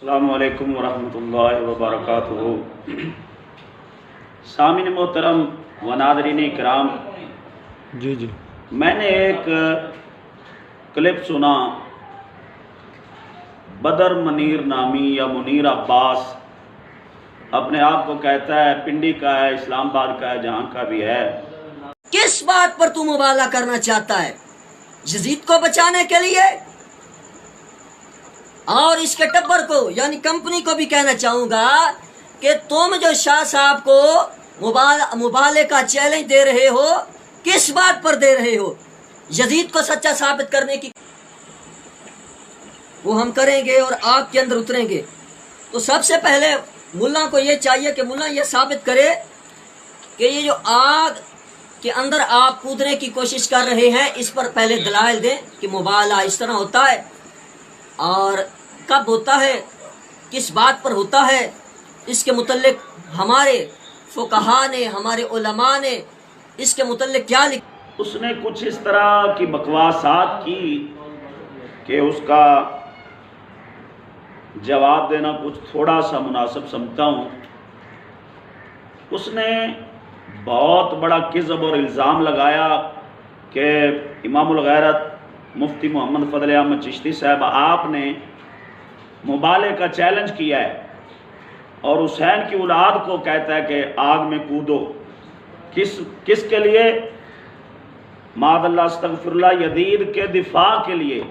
السلام علیکم ورحمۃ اللہ وبرکاتہ۔ سامعین محترم و ناظرین کرام، جی میں نے ایک کلپ سنا، بدر منیر نامی یا منیر عباس اپنے آپ کو کہتا ہے پنڈی کا ہے، اسلام آباد کا ہے، جہاں کا بھی ہے۔ کس بات پر تو مبالغہ کرنا چاہتا ہے؟ یزید کو بچانے کے لیے؟ اور اس کے ٹبر کو یعنی کمپنی کو بھی کہنا چاہوں گا کہ تم جو شاہ صاحب کو مبالغے کا چیلنج دے رہے ہو، کس بات پر دے رہے ہو؟ یزید کو سچا ثابت کرنے کی وہ ہم کریں گے اور آگ کے اندر اتریں گے۔ تو سب سے پہلے ملا کو یہ چاہیے کہ ملا یہ ثابت کرے کہ یہ جو آگ کے اندر آپ کودنے کی کوشش کر رہے ہیں، اس پر پہلے دلائل دیں کہ مبالغہ اس طرح ہوتا ہے اور کب ہوتا ہے، کس بات پر ہوتا ہے۔ اس کے متعلق ہمارے فقہاء نے، ہمارے علماء نے اس کے متعلق کیا لکھا؟ اس نے کچھ اس طرح کی بکواسات کی کہ اس کا جواب دینا کچھ تھوڑا سا مناسب سمجھتا ہوں۔ اس نے بہت بڑا کذب اور الزام لگایا کہ امام الغیرت مفتی محمد فضل احمد چشتی صاحب آپ نے مبالغے کا چیلنج کیا ہے اور حسین کی اولاد کو کہتا ہے کہ آگ میں کودو۔ کس کے لیے؟ معاذ اللہ استغفر اللہ، یزید کے دفاع کے لیے۔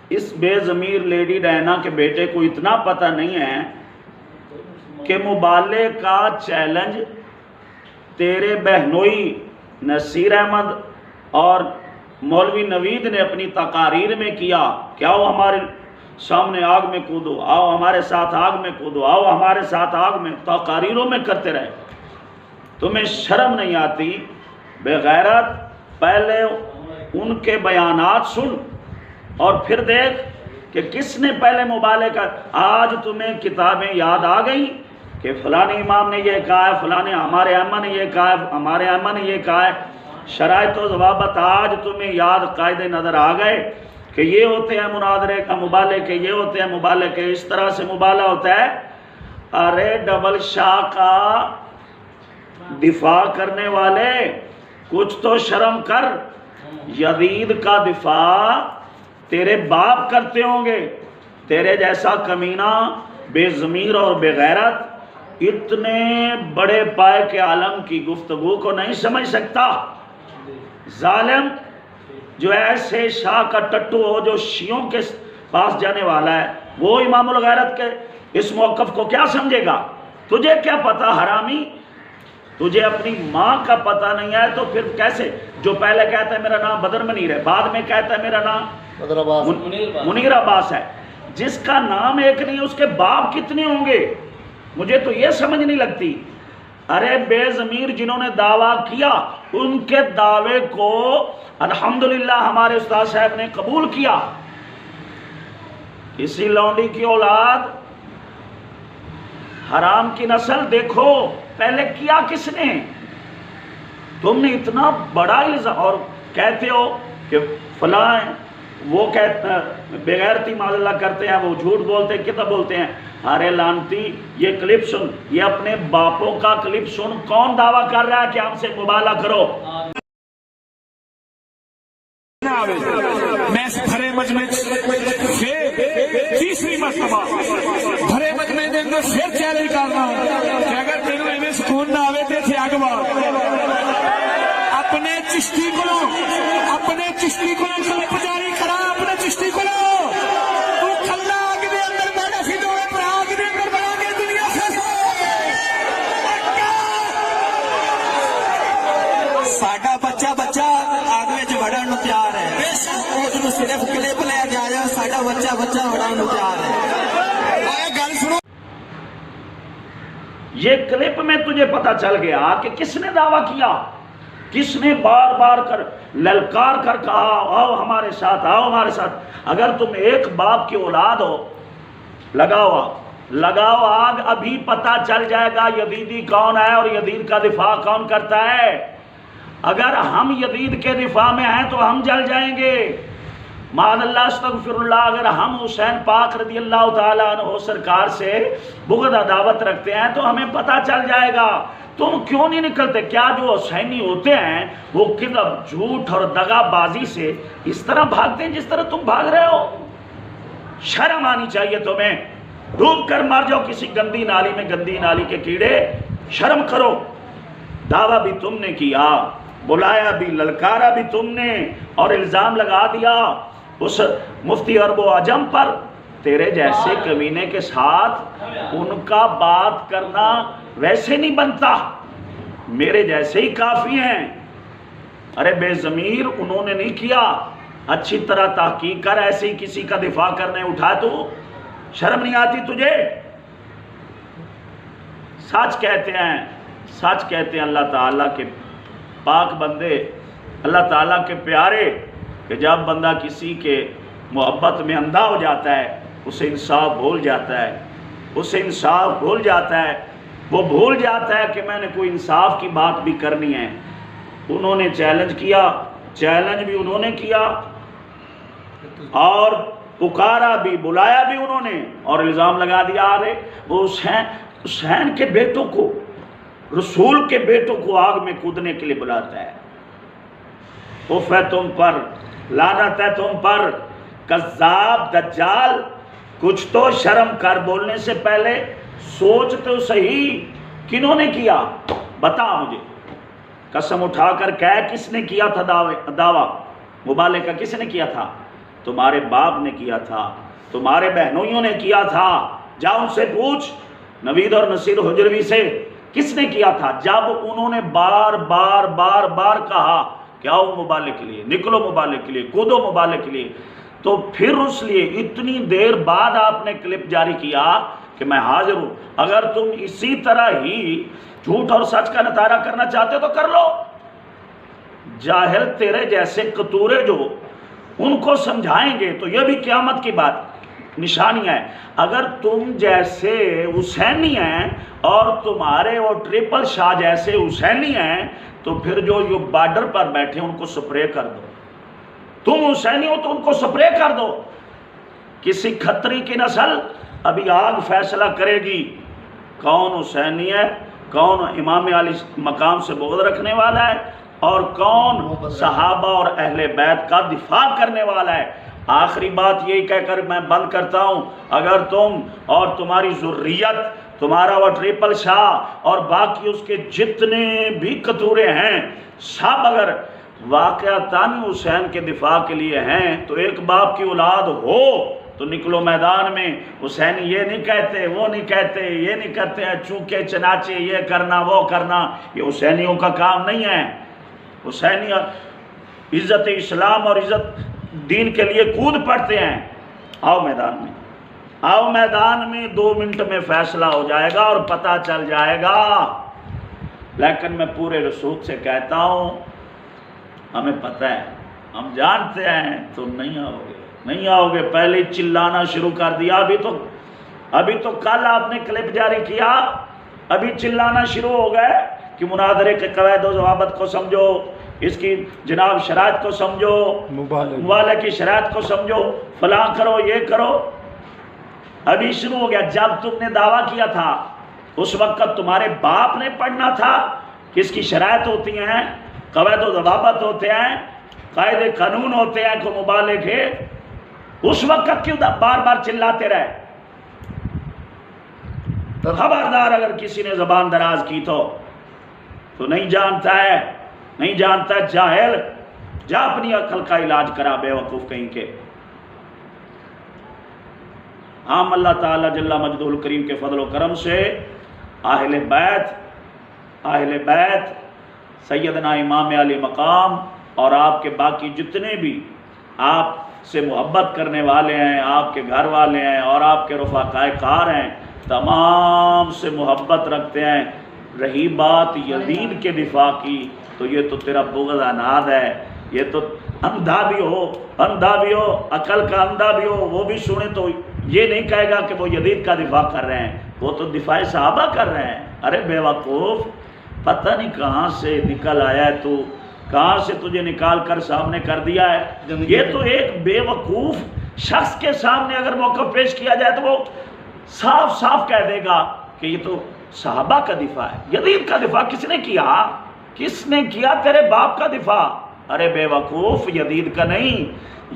اس بے ضمیر لیڈی ڈائنا کے بیٹے کو اتنا پتہ نہیں ہے کہ مبالغے کا چیلنج تیرے بہنوئی نصیر احمد اور مولوی نوید نے اپنی تقاریر میں کیا کہ آؤ ہمارے سامنے آگ میں کودو، آؤ ہمارے ساتھ آگ میں کودو، آؤ ہمارے ساتھ آگ میں، تقاریروں میں کرتے رہے۔ تمہیں شرم نہیں آتی؟ بے غیرت، پہلے ان کے بیانات سن اور پھر دیکھ کہ کس نے پہلے مبالغے کا۔ آج تمہیں کتابیں یاد آ گئی کہ فلاں امام نے یہ کہا ہے، فلاں ہمارے ائمہ نے یہ کہا ہے، ہمارے ائمہ نے یہ کہا ہے۔ شرائط و ضوابط آج تمہیں یاد قاعدے نظر آ گئے کہ یہ ہوتے ہیں مناظرے کا مبالغے کے، یہ ہوتے ہیں مبالغے کے، اس طرح سے مبالغہ ہوتا ہے۔ ارے ڈبل شاہ کا دفاع کرنے والے، کچھ تو شرم کر۔ یزید کا دفاع تیرے باپ کرتے ہوں گے، تیرے جیسا کمینہ بے ضمیر اور بے غیرت اتنے بڑے پائے کے عالم کی گفتگو کو نہیں سمجھ سکتا۔ ظالم جو ایسے شاہ کا ٹٹو ہو جو شیعوں کے پاس جانے والا ہے، وہ امام الغیرت کے اس موقف کو کیا سمجھے گا؟ تجھے کیا پتا حرامی؟ تجھے اپنی ماں کا پتہ نہیں ہے تو پھر کیسے؟ جو پہلے کہتا ہے میرا نام بدر منیر ہے، بعد میں کہتا ہے میرا نام منیر عباس ہے۔ جس کا نام ایک نہیں ہے اس کے باپ کتنے ہوں گے؟ مجھے تو یہ سمجھ نہیں لگتی۔ ارے بے ضمیر جنہوں نے دعویٰ کیا ان کے دعوے کو الحمدللہ ہمارے استاد صاحب نے قبول کیا۔ کسی لونڈی کی اولاد، حرام کی نسل، دیکھو پہلے کیا کس نے؟ تم نے اتنا بڑا الزام اور کہتے ہو کہ فلاں وہ کہتے ہیں بے غیرتی معاذ اللہ کرتے ہیں، وہ جھوٹ بولتے ہیں، کتنا بولتے ہیں۔ ارے لانتی، یہ کلپ سن، یہ اپنے باپوں کا کلپ سن، کون دعویٰ کر رہا ہے کہ ہم سے مبالغہ کرو؟ میں بھرے مجمع تیسری مرتبہ بھرے مجمع دے اندر پھر چیلنج کرنا کہ اگر تینوں ایویں سکون نہ آوے تے اتھے اگ بال۔ اپنے چشتی کو کلپ جاری کرا، اپنے چشتی کو تو کھلا اگ دے اندر بیٹھا سی، دوویں بھرا اگ دے اندر بڑا کے دنیا سے ساڈا بچہ اگ وچ وڑن نوں تیار ہے۔ اس صرف کلپ لے جایا، ساڈا بچہ وڑن نوں تیار ہے۔ گل سنو، یہ کلپ میں تجھے پتا چل گیا کہ کس نے دعویٰ کیا، کس نے بار بار کر للکار کر کہا آؤ ہمارے ساتھ، آؤ ہمارے ساتھ۔ اگر تم ایک باپ کی اولاد ہو، لگاؤ آگ، ابھی پتا چل جائے گا یزیدی کون ہے اور یزید کا دفاع کون کرتا ہے۔ اگر ہم یزید کے دفاع میں ہیں تو ہم جل جائیں گے، معاذ اللہ استغفر اللہ، اگر ہم حسین پاک رضی اللہ تعالیٰ عنہ سرکار سے بغض عداوت رکھتے ہیں تو ہمیں پتہ چل جائے گا۔ تم کیوں نہیں نکلتے؟ کیا جو حسینی ہوتے ہیں وہ کذب، جھوٹ اور دغا بازی سے اس طرح بھاگتے ہیں جس طرح تم بھاگ رہے ہو؟ شرم آنی چاہیے تمہیں، ڈوب کر مر جاؤ کسی گندی نالی میں، گندی نالی کے کیڑے، شرم کرو۔ دعویٰ بھی تم نے کیا، بلایا بھی، للکارا بھی تم نے، اور الزام لگا دیا اس مفتی عرب و عجم پر۔ تیرے جیسے کمینے کے ساتھ ان کا بات کرنا ویسے نہیں بنتا، میرے جیسے ہی کافی ہیں۔ ارے بے ضمیر، انہوں نے نہیں کیا، اچھی طرح تحقیق کر، ایسے ہی کسی کا دفاع کرنے اٹھا تو شرم نہیں آتی تجھے؟ سچ کہتے ہیں، سچ کہتے ہیں اللہ تعالیٰ کے پاک بندے، اللہ تعالیٰ کے پیارے، کہ جب بندہ کسی کے محبت میں اندھا ہو جاتا ہے اسے انصاف بھول جاتا ہے، اسے انصاف بھول جاتا ہے، وہ بھول جاتا ہے کہ میں نے کوئی انصاف کی بات بھی کرنی ہے۔ انہوں نے چیلنج کیا، چیلنج بھی انہوں نے کیا، اور پکارا بھی، بلایا بھی انہوں نے، اور الزام لگا دیا ارے وہ حسین کے بیٹوں کو، رسول کے بیٹوں کو آگ میں کودنے کے لیے بلاتا ہے۔ اف ہے تم پر، لعنت ہے تم پر، کذاب دجال، کچھ تو شرم کر، بولنے سے پہلے سوچ تو صحیح، کنہوں نے کیا بتا مجھے، قسم اٹھا کر کہہ کس نے کیا تھا دعویٰ مبالغہ کس نے کیا تھا؟ تمہارے باپ نے کیا تھا، تمہارے بہنوئیوں نے کیا تھا، جا ان سے پوچھ، نوید اور نصیر حجروی سے، کس نے کیا تھا؟ جب انہوں نے بار بار بار بار کہا کہ آؤ مبالغے کے لیے، نکلو مبالغے کے لیے، کودو مبالغے کے لیے، تو پھر اس لیے اتنی دیر بعد آپ نے کلپ جاری کیا کہ میں حاضر ہوں۔ اگر تم اسی طرح ہی جھوٹ اور سچ کا نتارہ کرنا چاہتے تو کر لو۔ جاہل تیرے جیسے کتورے جو ان کو سمجھائیں گے تو یہ بھی قیامت کی بات نشانی ہے۔ اگر تم جیسے حسینی ہیں اور تمہارے اور ٹرپل شاہ جیسے حسینی ہیں تو پھر جو یہ بارڈر پر بیٹھے ان کو سپرے کر دو۔ تم حسینی ہو تو ان کو سپرے کر دو۔ کسی کھتری کی نسل ابھی آگ فیصلہ کرے گی کون حسینی ہے، کون امام علی مقام سے بغض رکھنے والا ہے، اور کون صحابہ اور اہل بیت کا دفاع کرنے والا ہے۔ آخری بات یہی کہہ کر میں بند کرتا ہوں، اگر تم اور تمہاری ذریت، تمہارا وہ ٹرپل شاہ اور باقی اس کے جتنے بھی کتورے ہیں، سب اگر واقعتاً حسین کے دفاع کے لیے ہیں تو ایک باپ کی اولاد ہو تو نکلو میدان میں۔ حسینی یہ نہیں کہتے، وہ نہیں کہتے، یہ نہیں کرتے ہیں چونکہ چنانچہ یہ کرنا وہ کرنا، یہ حسینیوں کا کام نہیں ہے۔ حسینی عزت اسلام اور عزت دین کے لیے کود پڑتے ہیں۔ آؤ میدان میں، آؤ میدان میں، 2 منٹ میں فیصلہ ہو جائے گا اور پتہ چل جائے گا۔ لیکن میں پورے رسوخ سے کہتا ہوں، ہمیں پتہ ہے، ہم جانتے ہیں تم نہیں آؤ گے، نہیں آؤ گے۔ پہلے ہی چلانا شروع کر دیا، ابھی تو کل آپ نے کلپ جاری کیا، ابھی چلانا شروع ہو گئے کہ مناظرے کے قواعد و ضوابط کو سمجھو، اس کی جناب شرائط کو سمجھو، مبالغے کی شرائط کو سمجھو، فلاں کرو، یہ کرو۔ ابھی شروع ہو گیا۔ جب تم نے دعویٰ کیا تھا اس وقت تمہارے باپ نے پڑھنا تھا کہ اس کی شرائط ہوتی ہیں، قواعد و ضوابط ہوتے ہیں، قاعدے قانون ہوتے ہیں، کو مبالغے، اس وقت کیوں بار بار چلاتے رہے؟ خبردار اگر کسی نے زبان دراز کی تو نہیں جانتا ہے، نہیں جانتا ہے، جاہل، جا اپنی عقل کا علاج کرا، بے وقوف کہیں کے۔ ہم اللہ تعالیٰ جل مجدہ الکریم کے فضل و کرم سے اہل بیت سیدنا امام علی مقام اور آپ کے باقی جتنے بھی آپ سے محبت کرنے والے ہیں، آپ کے گھر والے ہیں اور آپ کے رفقائے کار ہیں، تمام سے محبت رکھتے ہیں۔ رہی بات یزید کے دفاع کی تو یہ تو تیرا بغض عناد ہے، یہ تو اندھا بھی ہو، عقل کا اندھا بھی ہو، وہ بھی سنے تو یہ نہیں کہے گا کہ وہ یزید کا دفاع کر رہے ہیں، وہ تو دفاع صحابہ کر رہے ہیں۔ ارے بے وقوف، پتہ نہیں کہاں سے نکل آیا ہے تو، کہاں سے تجھے نکال کر سامنے کر دیا ہے؟ یہ تو ایک بے وقوف شخص کے سامنے اگر موقع پیش کیا جائے تو وہ صاف صاف کہہ دے گا کہ یہ تو صحابہ کا دفاع ہے۔ یزید کا دفاع کس نے کیا؟ کس نے کیا؟ تیرے باپ کا دفاع۔ ارے بے وقوف، یزید کا نہیں،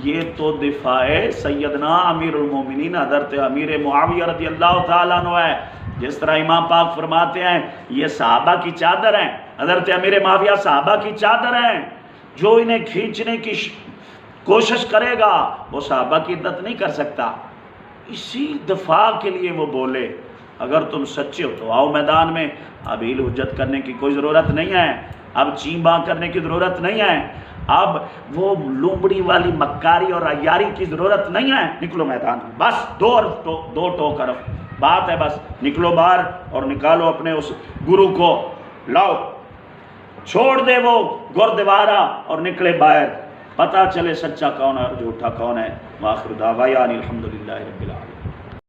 یہ تو دفاع سیدنا امیر المومنین حضرت امیر معاویہ رضی اللہ تعالیٰ عنہ ہے۔ جس طرح امام پاک فرماتے ہیں یہ صحابہ کی چادر ہیں، حضرت امیر معاویہ صحابہ کی چادر ہیں، جو انہیں کھینچنے کی کوشش کرے گا وہ صحابہ کی عزت نہیں کر سکتا۔ اسی دفاع کے لیے وہ بولے۔ اگر تم سچے ہو تو آؤ میدان میں، اب ہیل حجت کرنے کی کوئی ضرورت نہیں ہے، اب چین باں کرنے کی ضرورت نہیں ہے، اب وہ لومڑی والی مکاری اور عیاری کی ضرورت نہیں ہے۔ نکلو میدان میں، بس دو ٹوک حرف بات ہے، بس نکلو باہر اور نکالو اپنے اس گرو کو، لاؤ چھوڑ دے وہ گردوارا اور نکلے باہر، پتہ چلے سچا کون ہے اور جھوٹا کون ہے۔ وآخر دعوانا الحمدللہ رب العالمین۔